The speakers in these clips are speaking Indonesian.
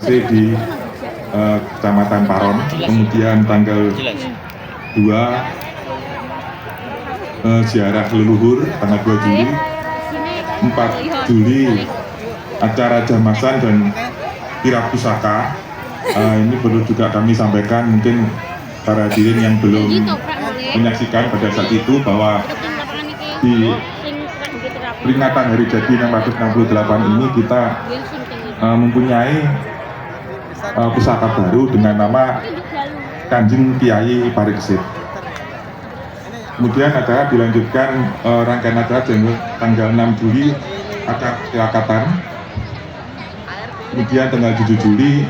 di Kecamatan Paron. Kemudian tanggal 2 ziarah leluhur tanggal 2 Juli, 4 Juli acara jamasan dan kirab pusaka. Ini perlu juga kami sampaikan, mungkin para hadirin yang belum menyaksikan pada saat itu, bahwa di peringatan hari jadi 668 ini kita mempunyai pusaka baru dengan nama Kanjeng Kiai Pariksit. Kemudian acara dilanjutkan, rangkaian acara tanggal 6 Juli acara kelakatan. Kemudian tanggal 7 Juli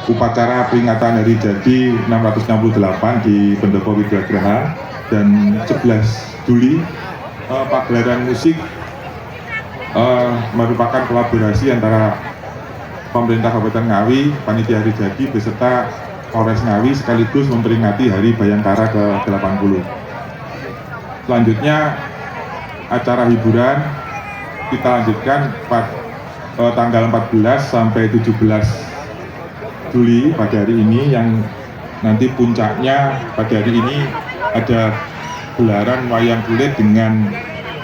upacara peringatan hari jadi 668 di Pendopo Widyageraha, dan 11 Juli pagelaran musik merupakan kolaborasi antara pemerintah Kabupaten Ngawi, panitia hari jadi beserta Polres Ngawi, sekaligus memperingati Hari Bayangkara ke-80. Selanjutnya acara hiburan kita lanjutkan tanggal 14 sampai 17 Juli pada hari ini, yang nanti puncaknya pada hari ini ada gelaran wayang kulit dengan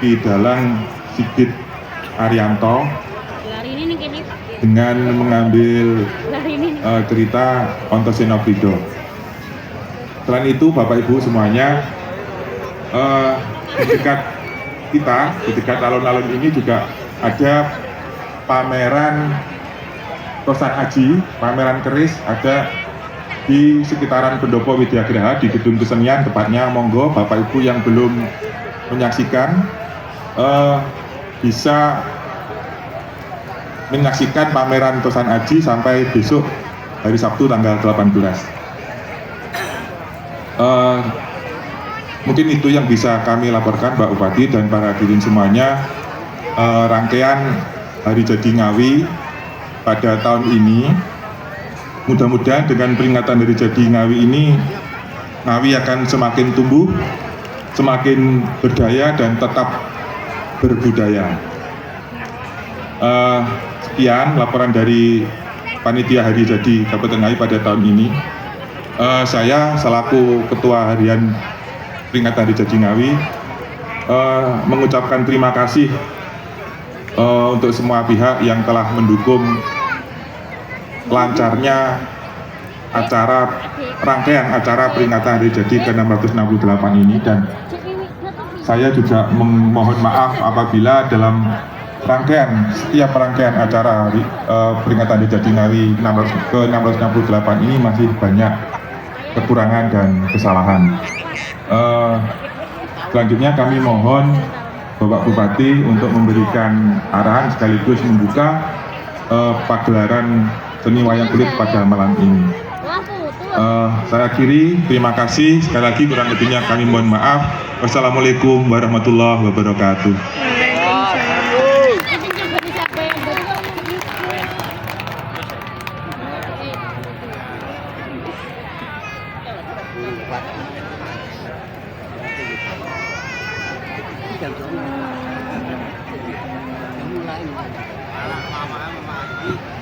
Kidalang Sigit Arianto dengan mengambil cerita Ontoseno Frido. Selain itu, Bapak Ibu semuanya, di dekat alun-alun ini juga ada pameran Tosan Aji, pameran keris ada di sekitaran Pendopo Widyageraha di Gedung Kesenian tepatnya. Monggo Bapak Ibu yang belum menyaksikan bisa menyaksikan pameran Tosan Aji sampai besok hari Sabtu tanggal 18. Mungkin itu yang bisa kami laporkan, Pak Bupati dan para hadirin semuanya. Rangkaian Hari Jadi Ngawi pada tahun ini, mudah-mudahan dengan peringatan Hari Jadi Ngawi ini, Ngawi akan semakin tumbuh, semakin berdaya dan tetap berbudaya. Sekian laporan dari Panitia Hari Jadi Kabupaten Ngawi pada tahun ini. Saya selaku Ketua Harian Peringatan Hari Jadi Ngawi mengucapkan terima kasih untuk semua pihak yang telah mendukung lancarnya rangkaian acara peringatan Hari Jadi ke-668 ini, dan saya juga memohon maaf apabila dalam setiap rangkaian acara peringatan Hari Jadi Ngawi ke-668 ini masih banyak kekurangan dan kesalahan. Selanjutnya kami mohon Bapak Bupati untuk memberikan arahan sekaligus membuka pagelaran seni wayang kulit pada malam ini. Saya akhiri, terima kasih sekali lagi, kurang lebihnya kami mohon maaf. Wassalamualaikum warahmatullahi wabarakatuh.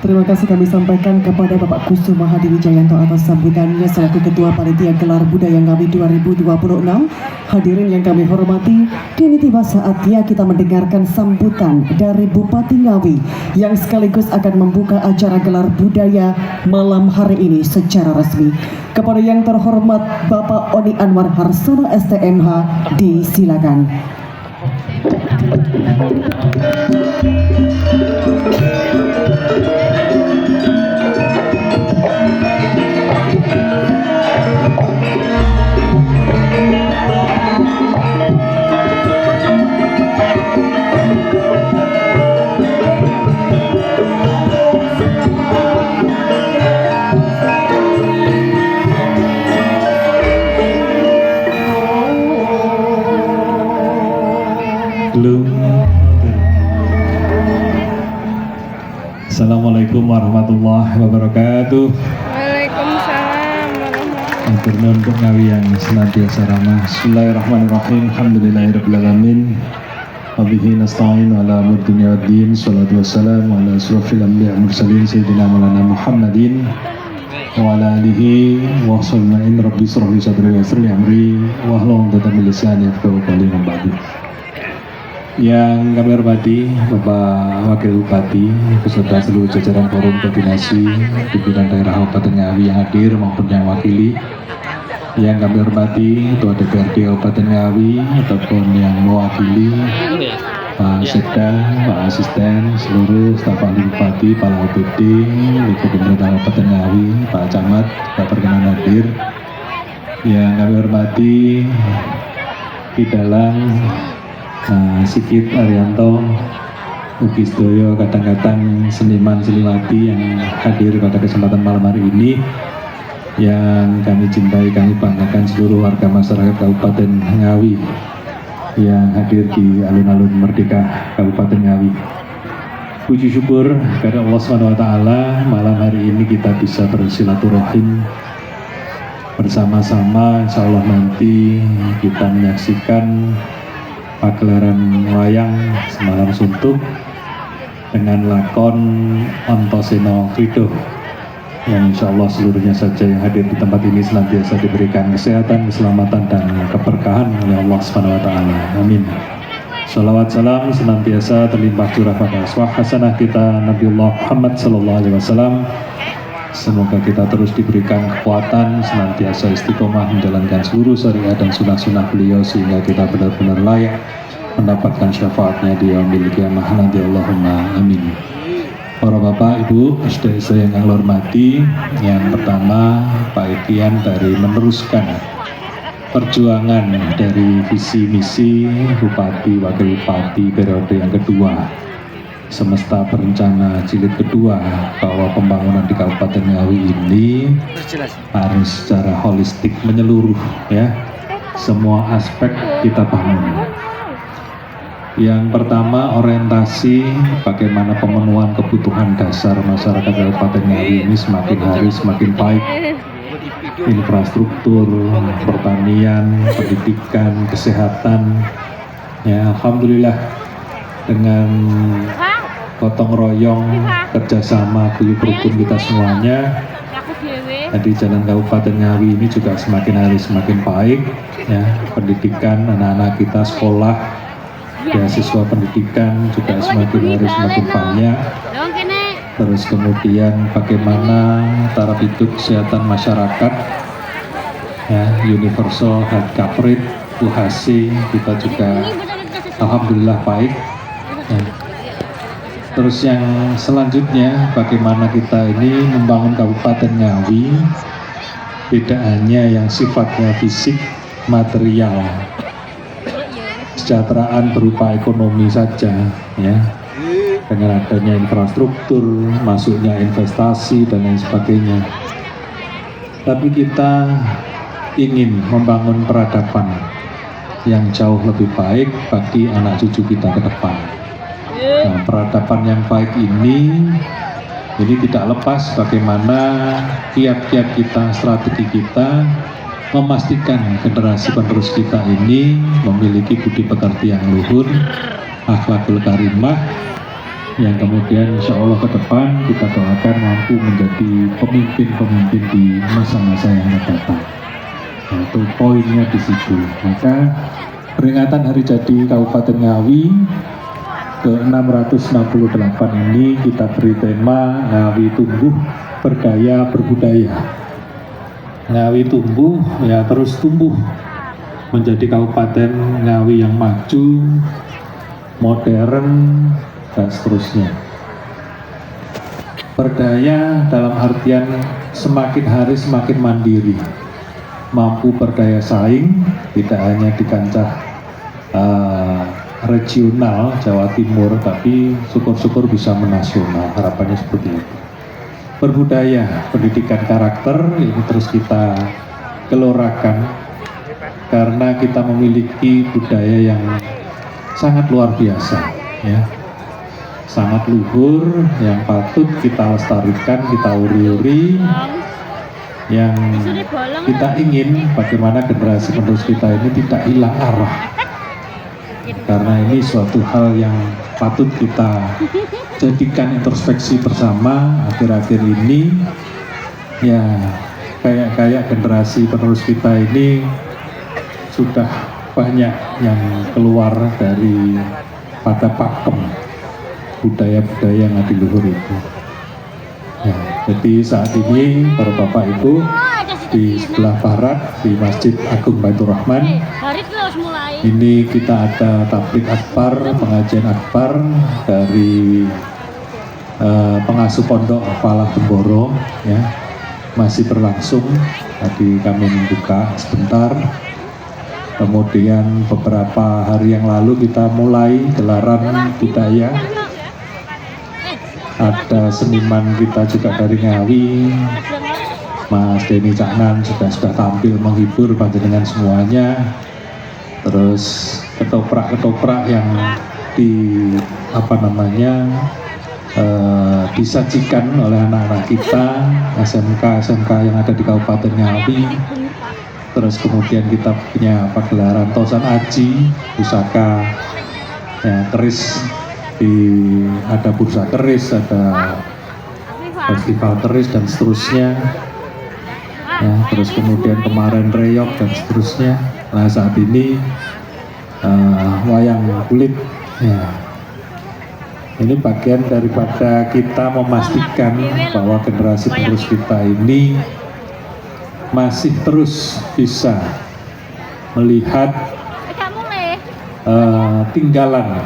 Terima kasih kami sampaikan kepada Bapak Kusuma Hadi Wijayanto atas sambutannya selaku Ketua Panitia Gelar Budaya Ngawi 2026. Hadirin yang kami hormati, kini tiba saatnya kita mendengarkan sambutan dari Bupati Ngawi yang sekaligus akan membuka acara Gelar Budaya malam hari ini secara resmi. Kepada yang terhormat Bapak Oni Anwar Harsono STMH, disilakan. Assalamualaikum warahmatullahi wabarakatuh. Waalaikumsalam warahmatullahi wabarakatuh. Untuk Ngawi yang senantiasa ramah. Bismillahirrahmanirrahim. Alhamdulillahirabbil alamin. Wabihi nasta'in ala amur dunia wa din. Salatu wassalamu ala asrafil anbiya mursalin Sayyidina Maulana Muhammadin wa ala alihi wa sahbihi. Rabbi shrah li sadri wa yassir li amri wahlul 'uqdatam min lisani yafqahu qawli. Yang kami hormati Bapak Wakil Bupati beserta seluruh jajaran forum koordinasi pimpinan daerah Kabupaten Ngawi yang hadir maupun yang wakili. Yang kami hormati Ketua DPRD Kabupaten Ngawi ataupun yang mewakili Pak Sekda, Pak Asisten, seluruh staf ahli Bupati, Pak OPD, Lingkup Pemerintah Kabupaten Ngawi, Pak Camat, Pak perkenan hadir. Yang kami hormati Kidalang, Sigit Arianto, Ugi Sedoyo, kadang-kadang seniman-seniwati yang hadir pada kesempatan malam hari ini. Yang kami cintai, kami banggakan seluruh warga masyarakat Kabupaten Ngawi yang hadir di alun-alun Merdeka Kabupaten Ngawi. Puji syukur kepada Allah SWT, malam hari ini kita bisa bersilaturahim bersama-sama. Insya Allah nanti kita menyaksikan pagelaran wayang Semalam Suntuk dengan lakon Antasena Krido, yang insya Allah seluruhnya saja yang hadir di tempat ini senantiasa diberikan kesehatan, keselamatan, dan keberkahan oleh Allah SWT. Amin. Salawat salam senantiasa terlimpah curah pada aswah hasanah kita Nabiullah Muhammad SAW. Semoga kita terus diberikan kekuatan, senantiasa istiqomah menjalankan seluruh syariat dan sunnah-sunnah beliau sehingga kita benar-benar layak mendapatkan syafaatnya di yaumil qiyamah nanti. Allahumma amin. Para Bapak, Ibu, saudara yang kami hormati, yang pertama Pak Ikian dari meneruskan perjuangan dari visi misi Bupati Wakil Bupati periode yang kedua semesta berencana jilid kedua, bahwa pembangunan di Kabupaten Ngawi ini harus secara holistik menyeluruh, ya, semua aspek kita bangun. Yang pertama, orientasi bagaimana pemenuhan kebutuhan dasar masyarakat Kabupaten Ngawi ini semakin hari semakin baik. Infrastruktur, pertanian, pendidikan, kesehatan. Ya, alhamdulillah dengan gotong royong, kerjasama, guyup rukun kita semuanya. Jadi jalan Kabupaten Ngawi ini juga semakin hari semakin baik. Ya, pendidikan anak-anak kita sekolah, beasiswa pendidikan juga semakin hari semakin banyak. Terus kemudian bagaimana taraf hidup kesehatan masyarakat, ya, universal health coverage, UHC kita juga alhamdulillah baik, ya. Terus yang selanjutnya bagaimana kita ini membangun Kabupaten Ngawi tidak hanya yang sifatnya fisik material, kesejahteraan berupa ekonomi saja, ya, dengan adanya infrastruktur, masuknya investasi dan lain sebagainya. Tapi kita ingin membangun peradaban yang jauh lebih baik bagi anak cucu kita ke depan. Nah, peradaban yang baik ini tidak lepas bagaimana kiat-kiat kita, strategi kita memastikan generasi penerus kita ini memiliki budi pekerti yang luhur, akhlakul karimah, yang kemudian insya Allah ke depan kita doakan mampu menjadi pemimpin-pemimpin di masa-masa yang akan datang. Nah, itu poinnya di situ. Maka peringatan hari jadi Kabupaten Ngawi ke-668 ini kita beri tema Ngawi Tumbuh Berdaya Berbudaya. Ngawi tumbuh, ya terus tumbuh menjadi Kabupaten Ngawi yang maju, modern, dan seterusnya. Berdaya dalam artian semakin hari semakin mandiri, mampu berdaya saing, tidak hanya di kancah regional Jawa Timur, tapi syukur-syukur bisa menasional, harapannya seperti itu. Berbudaya, pendidikan karakter ini terus kita gelorakan karena kita memiliki budaya yang sangat luar biasa, ya, sangat luhur, yang patut kita lestarikan, kita uri-uri, yang kita ingin bagaimana generasi penerus kita ini tidak hilang arah, karena ini suatu hal yang patut kita jadikan introspeksi bersama akhir-akhir ini. Ya, kayak generasi penerus kita ini sudah banyak yang keluar dari pada pakem budaya-budaya yang adiluhur itu. Ya, jadi saat ini para Bapak Ibu di sebelah barat di Masjid Agung Baitur Rahman ini kita ada tablik akbar, pengajian akbar dari pengasuh pondok Falah Temboro, ya, masih berlangsung. Tadi kami membuka sebentar, kemudian beberapa hari yang lalu kita mulai gelaran budaya. Ada seniman kita juga dari Ngawi, Mas Denny Caknan sudah tampil menghibur panjenengan semuanya. Terus ketoprak yang disajikan oleh anak-anak kita SMK yang ada di Kabupaten Ngawi. Terus kemudian kita punya pagelaran Tosan Aji, pusaka, ya, keris, ada bursa keris, ada festival keris dan seterusnya. Ya, terus kemudian kemarin reok dan seterusnya. Nah, saat ini wayang kulit, ya. Ini bagian daripada kita memastikan bahwa generasi penerus kita ini masih terus bisa melihat tinggalan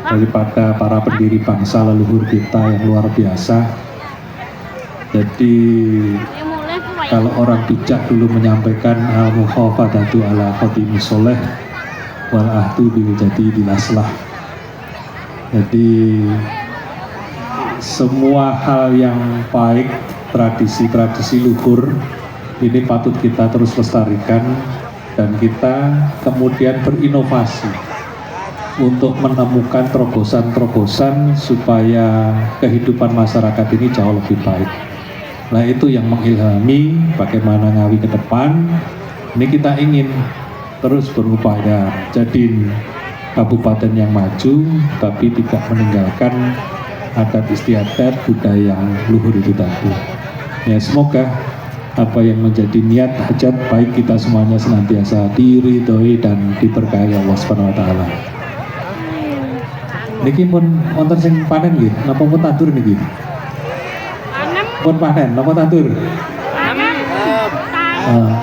daripada para pendiri bangsa leluhur kita yang luar biasa. Jadi kalau orang bijak dulu menyampaikan al-mukhafadatu ala khotimi soleh wal ahdu bil jadi dilaslah. Jadi semua hal yang baik, tradisi-tradisi luhur ini patut kita terus lestarikan, dan kita kemudian berinovasi untuk menemukan terobosan-terobosan supaya kehidupan masyarakat ini jauh lebih baik. Nah, itu yang mengilhami bagaimana Ngawi ke depan. Ini kita ingin terus berupaya jadi kabupaten yang maju, tapi tidak meninggalkan adat istiadat budaya yang luhur itu tadi. Ya, semoga apa yang menjadi niat hajat baik kita semuanya senantiasa diridhoi dan diberkahi Allah Subhanahu wa taala. Niki pun wonten sing panen nggih, napa pun tandur niki? Pun panen, napa tandur? Panen.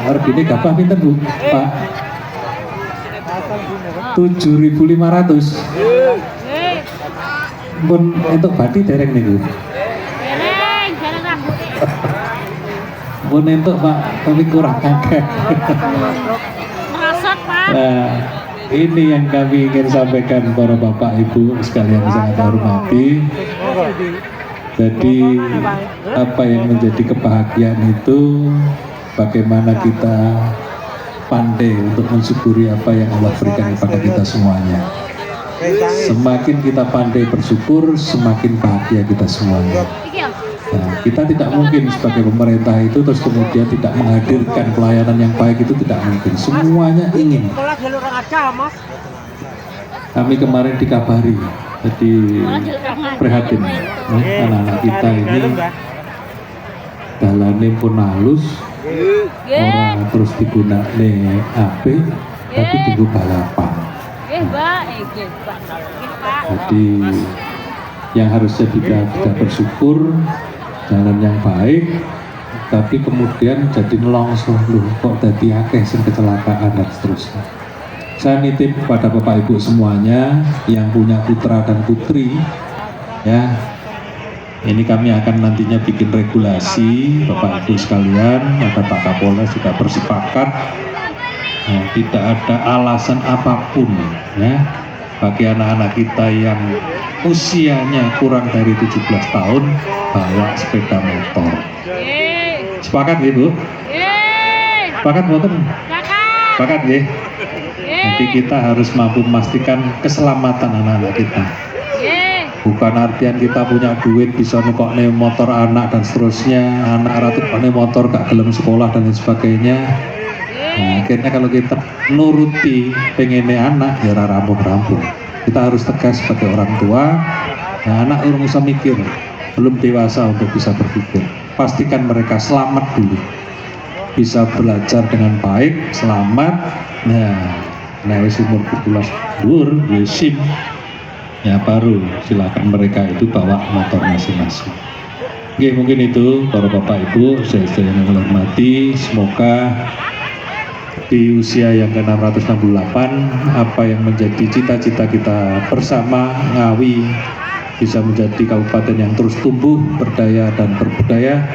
Regine gabah pinten, Bu? Pak? 7.500. Pun entuk bathi dereng niku. Dereng rambut. Pun entuk, Pak, tapi kurang akeh. Merosot, Pak. Nah, ini yang kami ingin sampaikan para Bapak Ibu sekalian sangat hormati. Jadi apa yang menjadi kebahagiaan itu bagaimana kita pandai untuk mensyukuri apa yang Allah berikan kepada kita semuanya. Semakin kita pandai bersyukur, semakin bahagia kita semuanya. Nah, kita tidak mungkin sebagai pemerintah itu terus kemudian tidak menghadirkan pelayanan yang baik, itu tidak mungkin. Semuanya ingin. Kami kemarin dikabari, jadi prihatin, anak-anak kita ini dalane pun halus, orang terus digunakne HP, tapi tunggu balapan. Jadi yang harusnya kita bersyukur jalan yang baik, tapi kemudian jadi nelongso, loh kok jadi akeh sing kecelakaan dan seterusnya. Saya nitip kepada Bapak Ibu semuanya yang punya putra dan putri, ya, ini kami akan nantinya bikin regulasi, Bapak Ibu sekalian, ada Pak Kapolres juga bersepakat, nah, tidak ada alasan apapun, ya, bagi anak-anak kita yang usianya kurang dari 17 tahun bawa sepeda motor. Sepakat Ibu? Sepakat boten? Sepakat ya? Nanti kita harus mampu memastikan keselamatan anak-anak kita. Bukan artian kita punya duit bisa nukokne motor anak dan seterusnya, anak ratu nukokne motor gak gelem sekolah dan lain sebagainya. Nah, akhirnya kalau kita nuruti pengennya anak ya rampung-rampung. Kita harus tegas sebagai orang tua. Nah, anak orang usah mikir, belum dewasa untuk bisa berpikir. Pastikan mereka selamat dulu, bisa belajar dengan baik, selamat. Nah wis umur 17 dhuwur wis SIM. Ya baru silakan mereka itu bawa motor masing-masing. Oke, mungkin itu para bapak ibu saya yang hormati, semoga di usia yang ke-668 apa yang menjadi cita-cita kita bersama Ngawi bisa menjadi kabupaten yang terus tumbuh, berdaya dan berbudaya,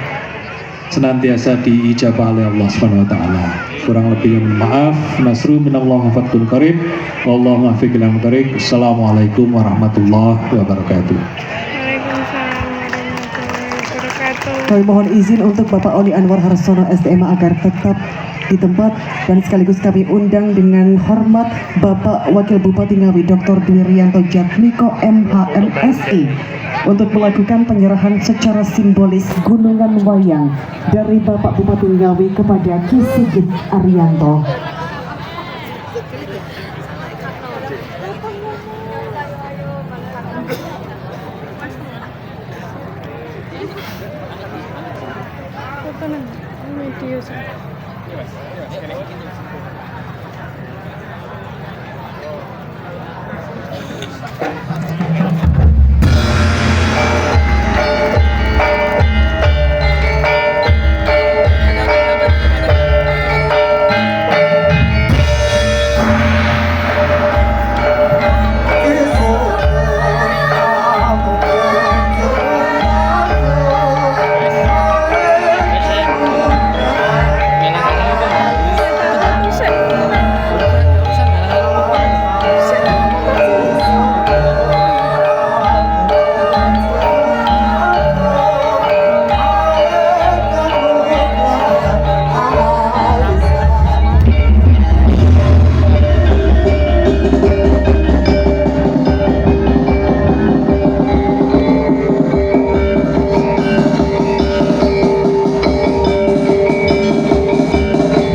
senantiasa diijabah oleh Allah Subhanahu wa taala. Kurang lebih maaf, nasru minallah wa fathun qarib. Wallahu muwaffiq ila thoriq. Assalamualaikum warahmatullahi wabarakatuh. Waalaikumsalam warahmatullahi wabarakatuh. Kami mohon izin untuk Bapak Oli Anwar Harsono STMA agar tetap di tempat, dan sekaligus kami undang dengan hormat Bapak Wakil Bupati Ngawi Dr. Dwi Rianto Jatmiko MHMSI untuk melakukan penyerahan secara simbolis gunungan wayang dari Bapak Bupati Ngawi kepada Ki Sigit Arianto. Video